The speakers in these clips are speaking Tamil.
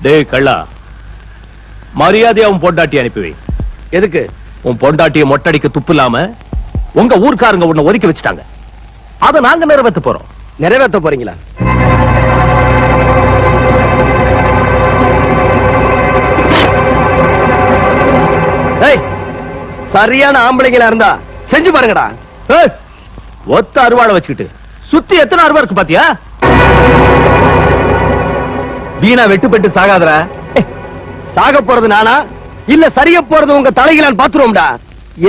டேய் கள்ளா, மரியாதையா உன் பொண்டாட்டி அனுப்பி. எதுக்கு? உன் பொண்டாட்டியை மொட்டடிக்க துப்பு இல்லாம உங்க ஊர்க்காரங்க உன்னை ஒதுக்கி வச்சுட்டாங்க. அதை நாங்க நிறைவேற்ற போறோம். நிறைவேற்ற போறீங்களா? சரியான ஆம்பளைங்களா இருந்தா செஞ்சு பாருங்கடா. ஒத்த அருவாளை வச்சுக்கிட்டு சுத்தி எத்தனை அருவா இருக்கு பாத்தியா? வீணா வெட்டுப்பட்டு சாகாதரா. சாக போறது நானா இல்ல சரிய போறது உங்க தலைகளான் பாத்துருவோம்டா.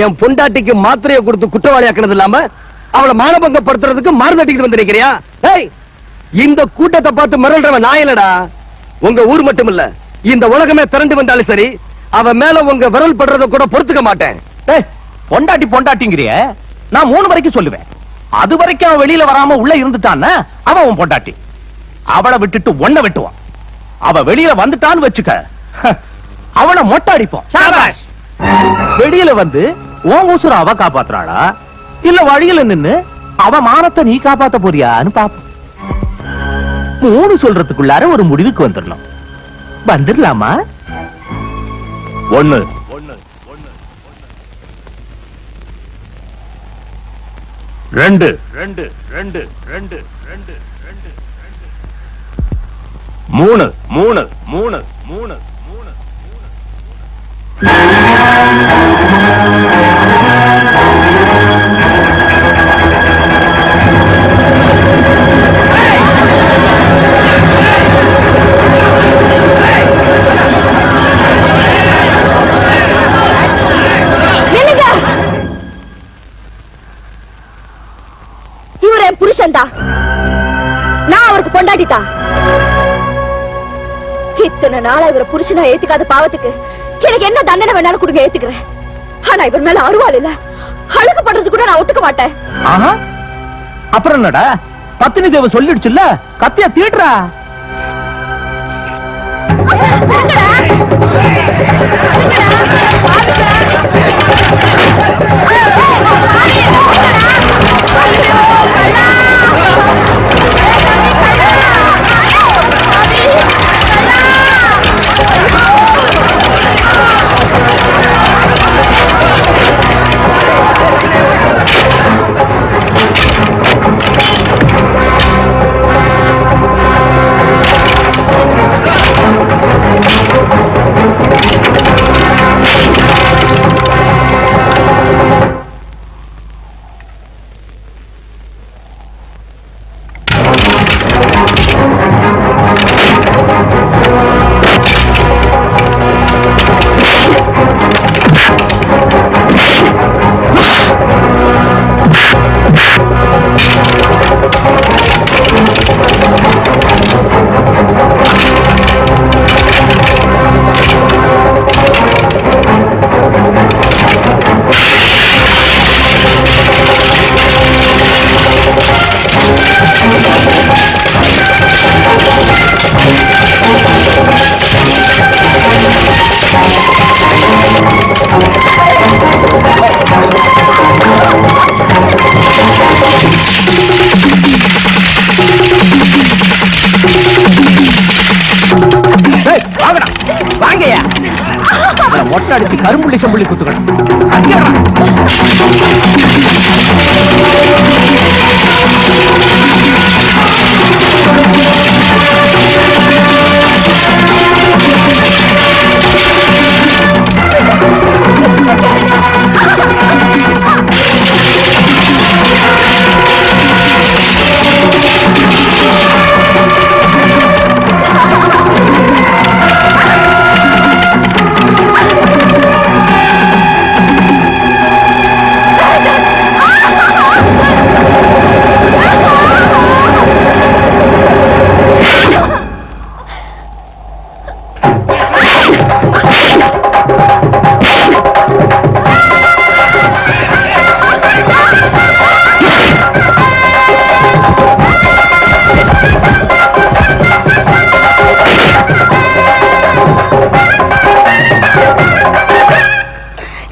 என் பொண்டாட்டிக்கு மாத்திரையை கொடுத்து குற்றவாளி ஆக்கினது இல்லாம அவளை மானபங்கப்படுத்துறதுக்கு மருந்தடிக்கிட்டு வந்து நிக்கிறியா? இந்த கூட்டத்தை பார்த்து மிரள்றவன் நான் இல்லடா. உங்க ஊர் மட்டும் இல்ல, இந்த உலகமே திரண்டு வந்தாலும் சரி, அவன் மேல உங்க விரல் படுறத கூட பொறுத்துக்க மாட்டேன். பொண்டாட்டி பொண்டாட்டிங்கிறிய நான் 3 வரைக்கும் சொல்லுவேன். அது வரைக்கும் அவன் வெளியில வராம உள்ள இருந்துட்டான்னா அவன் உன் பொண்டாட்டி. அவளை விட்டுட்டு ஒன்ன வெட்டுவான். அவ வெளியில வந்துட்டான்னு வச்சுக்க, அவளை மொட்டை அடிப்போம். வெளியில வந்து உன் உசுர அவ காப்பாத்துறாளா இல்ல வழியில நின்னு அவ மானத்தை நீ காப்பாத்த போறியான்னு பாப்போம். 3 சொல்றதுக்குள்ளார ஒரு முடிவுக்கு வந்துடணும். வந்துடலாமா? 1 2 3 புருஷன்டா, நான் அவருக்கு பொண்டாட்டிதான். இத்தனை நாளா இவர புருஷனா ஏத்துக்காத பாவத்துக்கு எனக்கு என்ன தண்டனை வேணாலும் கொடுங்க, ஏத்துக்கிறேன். ஆனா இவர் மேல அருவாள் இல்ல, அழுக்கு பண்றது கூட நான் ஒத்துக்க மாட்டேன். அப்புறம் என்னடா, பத்தினி தேவ சொல்லிடுச்சுல்ல, கத்தியா தீட்டுறா. மொட்டை அடிச்சு கரும்புள்ளி செம்புள்ளி குத்துக்கணும்.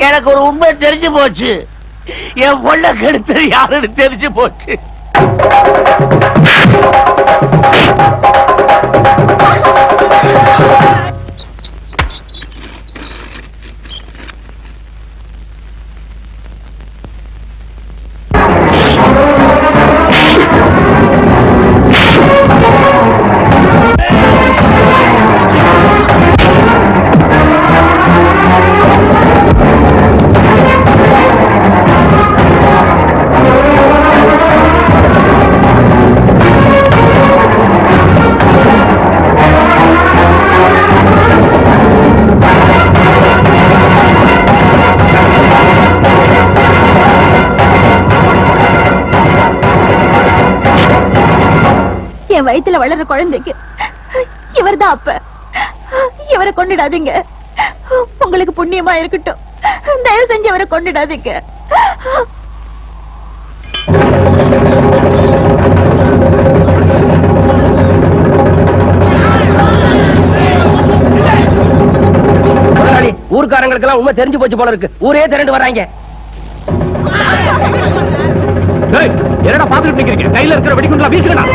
எனக்கு ஒரு உண்மை தெரிஞ்சு போச்சு. என் பொண்ணை கெடுத்தது யாருன்னு தெரிஞ்சு போச்சு. வயித்துல வளர்ற குழந்தைக்கு இவர்தான் அப்ப. இவரை கொண்டுடாதீங்க, உங்களுக்கு புண்ணியமா இருக்கட்டும். தயவு செஞ்சு இவரை கொண்டுடாதீங்க. ஊர்க்காரங்களுக்கு எல்லாம் உண்மை தெரிஞ்சு போச்சு போல இருக்கு. ஊரே திரண்டு வர்றாங்க. என்னடா பாத்துட்டு நிக்கிறீங்க? கையில இருக்கிற வெடிகுண்டா வீசுங்கடா.